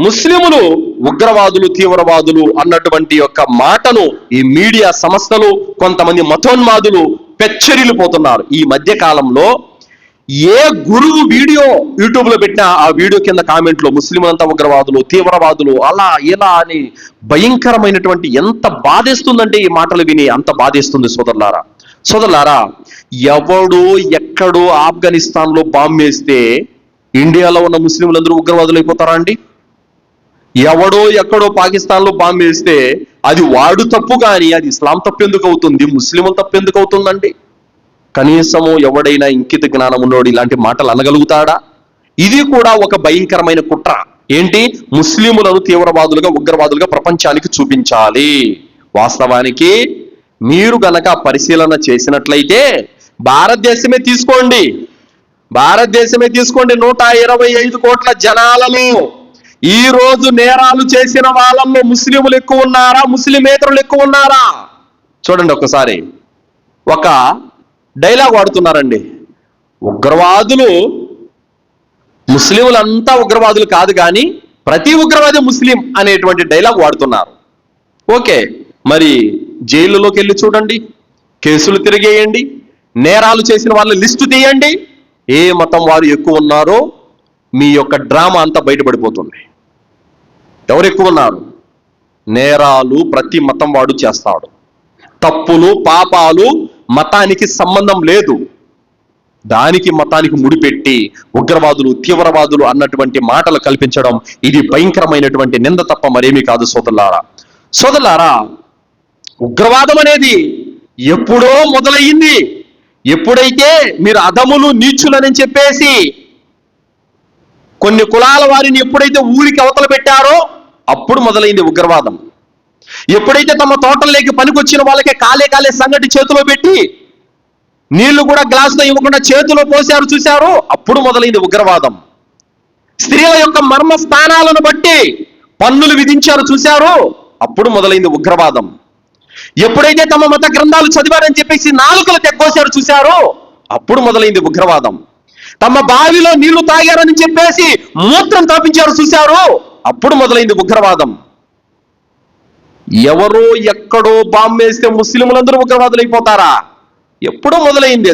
ముస్లిములు ఉగ్రవాదులు, తీవ్రవాదులు అన్నటువంటి యొక్క మాటను ఈ మీడియా సంస్థలు, కొంతమంది మతోన్మాదులు పెచ్చరిల్లిపోతున్నారు. ఈ మధ్య కాలంలో ఏ గురువు వీడియో యూట్యూబ్ లో పెట్టినా ఆ వీడియో కింద కామెంట్లో ముస్లింలంతా ఉగ్రవాదులు, తీవ్రవాదులు, అలా ఇలా అని భయంకరమైనటువంటి, ఎంత బాధేస్తుందంటే ఈ మాటలు విని అంత బాధేస్తుంది సోదరులారా. ఎవడో ఎక్కడో ఆఫ్ఘనిస్తాన్ లో బాంబు వేస్తే ఇండియాలో ఉన్న ముస్లింలందరూ ఉగ్రవాదులు అయిపోతారా అండి? ఎవడో ఎక్కడో పాకిస్తాన్ లో బాంబు వేస్తే అది వాడు తప్పు, కానీ అది ఇస్లాం తప్పు ఎందుకు అవుతుంది? ముస్లింల తప్పు ఎందుకు అవుతుందండి? కనీసము ఎవడైనా ఇంకిత జ్ఞానం ఉన్నోడు ఇలాంటి మాటలు అనగలుగుతాడా? ఇది కూడా ఒక భయంకరమైన కుట్ర. ఏంటి? ముస్లిములను తీవ్రవాదులుగా, ఉగ్రవాదులుగా ప్రపంచానికి చూపించాలి. వాస్తవానికి మీరు గనక పరిశీలన చేసినట్లయితే భారతదేశమే తీసుకోండి, 125 కోట్ల జనాలలో ఈ రోజు నేరాలు చేసిన వాళ్ళల్లో ముస్లిములు ఎక్కువ ఉన్నారా, ముస్లిమేతరులు ఎక్కువ ఉన్నారా? చూడండి ఒకసారి. ఒక డైలాగ్ వాడుతున్నారండి, ఉగ్రవాదులు, ముస్లిములంతా ఉగ్రవాదులు కాదు కానీ ప్రతి ఉగ్రవాది ముస్లిం అనేటువంటి డైలాగ్ వాడుతున్నారు. ఓకే, మరి జైలులోకి వెళ్ళి చూడండి, కేసులు తిరిగేయండి, నేరాలు చేసిన వాళ్ళ లిస్టు తీయండి, ఏ మతం వారు ఎక్కువ ఉన్నారో మీ యొక్క డ్రామా అంతా బయటపడిపోతుంది. ఎవరు ఎక్కువ ఉన్నారు? నేరాలు ప్రతి మతం వాడు చేస్తాడు. తప్పులు, పాపాలు మతానికి సంబంధం లేదు. దానికి మతానికి ముడిపెట్టి ఉగ్రవాదులు, తీవ్రవాదులు అన్నటువంటి మాటలు కల్పించడం ఇది భయంకరమైనటువంటి నింద తప్ప మరేమీ కాదు సోదరులారా. ఉగ్రవాదం అనేది ఎప్పుడో మొదలయ్యింది. ఎప్పుడైతే మీరు అధములు, నీచులని చెప్పేసి కొన్ని కులాల వారిని ఎప్పుడైతే ఊరికి అవతల పెట్టారో అప్పుడు మొదలైంది ఉగ్రవాదం. ఎప్పుడైతే తమ తోటల్లోకి పనికొచ్చిన వాళ్ళకే కాలే సంగటి చేతిలో పెట్టి నీళ్లు కూడా గ్లాసులో ఇవ్వకుండా చేతిలో పోసారు చూశారు, అప్పుడు మొదలైంది ఉగ్రవాదం. స్త్రీల యొక్క మర్మ స్థానాలను బట్టి పన్నులు విధించారు చూశారు, అప్పుడు మొదలైంది ఉగ్రవాదం. ఎప్పుడైతే తమ మత గ్రంథాలు చదివారని చెప్పేసి నాలుకలు తెగ్గోసారు చూశారో అప్పుడు మొదలైంది ఉగ్రవాదం. తమ బావిలో నీళ్లు తాగారని చెప్పేసి మూత్రం తాపించారు చూశారు, అప్పుడు మొదలైంది ఉగ్రవాదం. ఎవరో ఎక్కడో బాంబు వేస్తే ముస్లింలందరూ ఉగ్రవాదులు అయిపోతారా? ఎప్పుడో మొదలైంది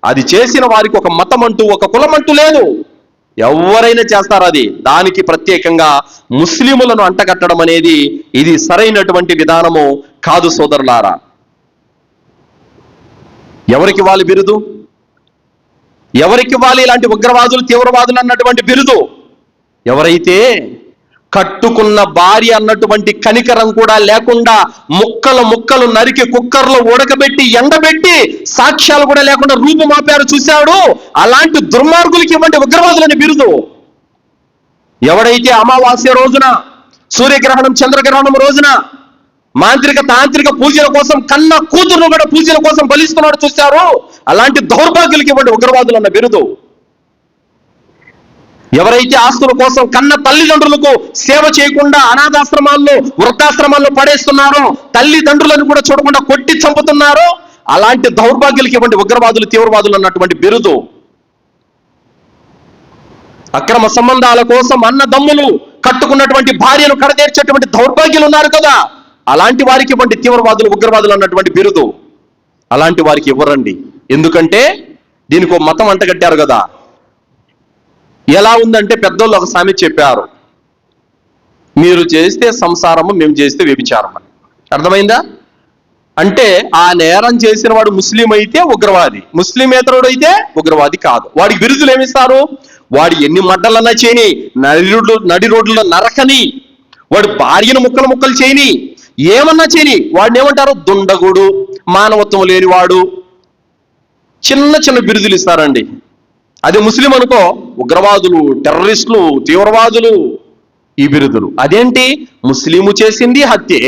అది చేసిన వారికి ఒక మతం అంటూ, ఒక కులం అంటూ లేదు. ఎవరైనా చేస్తారు అది. దానికి ప్రత్యేకంగా ముస్లిములను అంటగట్టడం అనేది ఇది సరైనటువంటి విధానము కాదు సోదరులారా. ఎవరికి వాళ్ళు బిరుదు? ఎవరికి వాళ్ళు ఇలాంటి ఉగ్రవాదులు, తీవ్రవాదులు అన్నటువంటి బిరుదు? ఎవరైతే కట్టుకున్న భార్య అన్నటువంటి కనికరం కూడా లేకుండా ముక్కలు నరికి కుక్కర్లో ఉడకబెట్టి ఎండబెట్టి సాక్ష్యాలు కూడా లేకుండా రూపుమాపారు చూశాడు, అలాంటి దుర్మార్గులకి ఇవ్వండి ఉగ్రవాదులని బిరుదు. ఎవడైతే అమావాస్య రోజున, సూర్యగ్రహణం, చంద్రగ్రహణం రోజున మాంత్రిక తాంత్రిక పూజల కోసం కన్న కూతురును కూడా పూజల కోసం బలిస్తున్నాడు చూశారు, అలాంటి దౌర్భాగ్యులకి ఇవ్వండి ఉగ్రవాదులు అన్న బిరుదు. ఎవరైతే ఆస్తుల కోసం కన్న తల్లిదండ్రులకు సేవ చేయకుండా అనాథాశ్రమాల్లో, వృద్ధాశ్రమాల్లో పడేస్తున్నారో, తల్లిదండ్రులను కూడా చూడకుండా కొట్టి చంపుతున్నారో, అలాంటి దౌర్భాగ్యులకి ఇవ్వండి ఉగ్రవాదులు, తీవ్రవాదులు అన్నటువంటి బిరుదు. అక్రమ సంబంధాల కోసం అన్నదమ్ములు కట్టుకున్నటువంటి భార్యను కడతీర్చేటువంటి దౌర్భాగ్యులు ఉన్నారు కదా, అలాంటి వారికి ఇవ్వండి తీవ్రవాదులు, ఉగ్రవాదులు అన్నటువంటి బిరుదు. అలాంటి వారికి ఇవ్వరండి. ఎందుకంటే దీనికి ఒక మతం అంటగట్టారు కదా. ఎలా ఉందంటే పెద్దోళ్ళు ఒక సామెత చెప్పారు, మీరు చేస్తే సంసారము, మేము చేస్తే వ్యభిచారం అని. అర్థమైందా? అంటే ఆ నేరం చేసిన వాడు ముస్లిం అయితే ఉగ్రవాది, ముస్లిమేతరుడు అయితే ఉగ్రవాది కాదు. వాడికి బిరుదులు ఏమిస్తారు? వాడు ఎన్ని మడ్డలన్నా చేయని, నడి రోడ్లలో నరకని, వాడు భార్యను ముక్కలు చేయని, ఏమన్నా చేయని, వాడిని ఏమంటారు? దుండగుడు, మానవత్వం లేనివాడు, చిన్న బిరుదులు ఇస్తారండి. అదే ముస్లిం అనుకో, ఉగ్రవాదులు, టెర్రరిస్టులు, తీవ్రవాదులు, ఈ బిరుదులు. అదేంటి? ముస్లిము చేసింది హత్యే,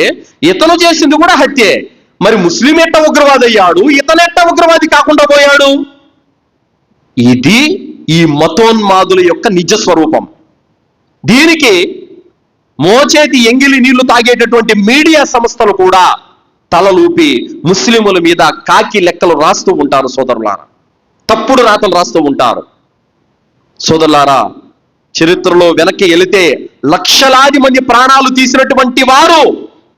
ఇతను చేసింది కూడా హత్యే. మరి ముస్లిం ఎట్ట ఉగ్రవాది అయ్యాడు, ఇతనెట్ట ఉగ్రవాది కాకుండా పోయాడు? ఇది ఈ మతోన్మాదుల యొక్క నిజ స్వరూపం. దీనికి మోచేతి ఎంగిలి నీళ్లు తాగేటటువంటి మీడియా సంస్థలు కూడా తలలూపి ముస్లిముల మీద కాకి లెక్కలు రాస్తూ ఉంటారు సోదరులారా, తప్పుడు రాతలు రాస్తూ ఉంటారు. సోదరులారా, చరిత్రలో వెనక్కి వెళితే లక్షలాది మంది ప్రాణాలు తీసినటువంటి వారు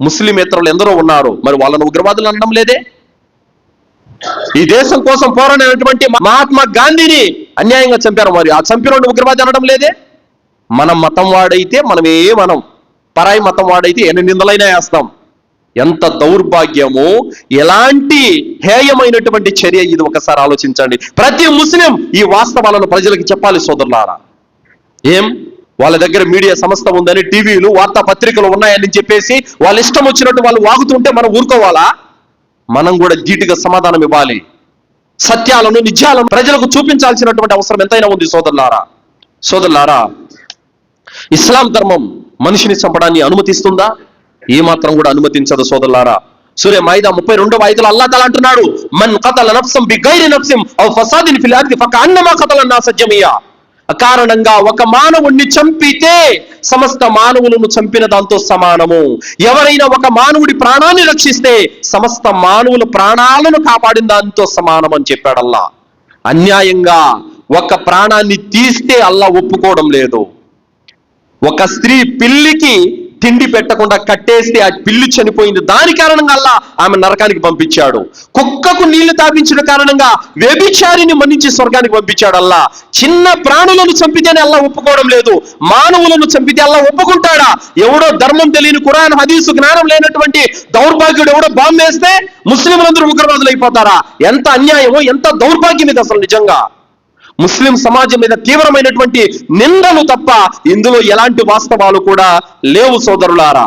ముస్లిమేతరులు ఎందరో ఉన్నారు. మరి వాళ్ళను ఉగ్రవాదులు అనడం లేదే? ఈ దేశం కోసం పోరాడినటువంటి మహాత్మా గాంధీని అన్యాయంగా చంపారు. మరి ఆ చంపిన ఉగ్రవాది అనడం లేదే? మన మతం వాడైతే మనం పరాయి మతం వాడైతే ఎన్ని నిందలైనా వేస్తాం. ఎంత దౌర్భాగ్యము, ఎలాంటి హేయమైనటువంటి చర్య ఇది, ఒకసారి ఆలోచించండి. ప్రతి ముస్లిం ఈ వాస్తవాలను ప్రజలకు చెప్పాలి సోదరులారా. వాళ్ళ దగ్గర మీడియా సంస్థ ఉందని, టీవీలు, వార్తాపత్రికలు ఉన్నాయని చెప్పేసి వాళ్ళ ఇష్టం వచ్చినట్టు వాళ్ళు వాగుతుంటే మనం ఊరుకోవాలా? మనం కూడా ధీటుగా సమాధానం ఇవ్వాలి. సత్యాలను, నిజాలను ప్రజలకు చూపించాల్సినటువంటి అవసరం ఎంతైనా ఉంది సోదరులారా. ఇస్లాం ధర్మం మనిషిని చంపడాన్ని అనుమతిస్తుందా? ఏమాత్రం కూడా అనుమతించదు సోదరులారా. సూర్య మాయిదా 32వ ఆయతలో అల్లాహ్ తఆలా అంటున్నాడు, మన్ ఖతల నఫ్సం బిగైరి నఫ్సిన్ ఔ ఫసాదిన్ ఫిల్ అర్ది ఫకఅన్నమా ఖతల అన్నాస జమియా. అకారణంగా ఒక మానవుణ్ణి చంపితే సమస్త మానవులను చంపిన దాంతో సమానము. ఎవరైనా ఒక మానవుడి ప్రాణాన్ని రక్షిస్తే సమస్త మానవుల ప్రాణాలను కాపాడిన దాంతో సమానం అని చెప్పాడు అల్లాహ్. అన్యాయంగా ఒక ప్రాణాన్ని తీస్తే అల్లాహ్ ఒప్పుకోవడం లేదు. ఒక స్త్రీ పిల్లికి తిండి పెట్టకుండా కట్టేస్తే ఆ పిల్లి చనిపోయింది. దాని కారణంగా అల్లాహ్ ఆమె నరకానికి పంపించాడు. కుక్కకు నీళ్లు తాపించిన కారణంగా వ్యభిచారిని మన్నించి స్వర్గానికి పంపించాడు అల్లాహ్. చిన్న ప్రాణులను చంపితేనే అల్లాహ్ ఒప్పుకోవడం లేదు. మానవులను చంపితే అల్లాహ్ ఒప్పుకుంటాడా? ఎవడో ధర్మం తెలియని, ఖురాన్ హదీసు జ్ఞానం లేనటువంటి దౌర్భాగ్యుడు ఎవడో బాంబు వేస్తే ముస్లింలందరూ ఉగ్రవాదులు అయిపోతారా? ఎంత అన్యాయమో, ఎంత దౌర్భాగ్యం ఇది అసలు. నిజంగా ముస్లిం సమాజం మీద తీవ్రమైనటువంటి నిందలు తప్ప ఇందులో ఎలాంటి వాస్తవాలు కూడా లేవు సోదరులారా.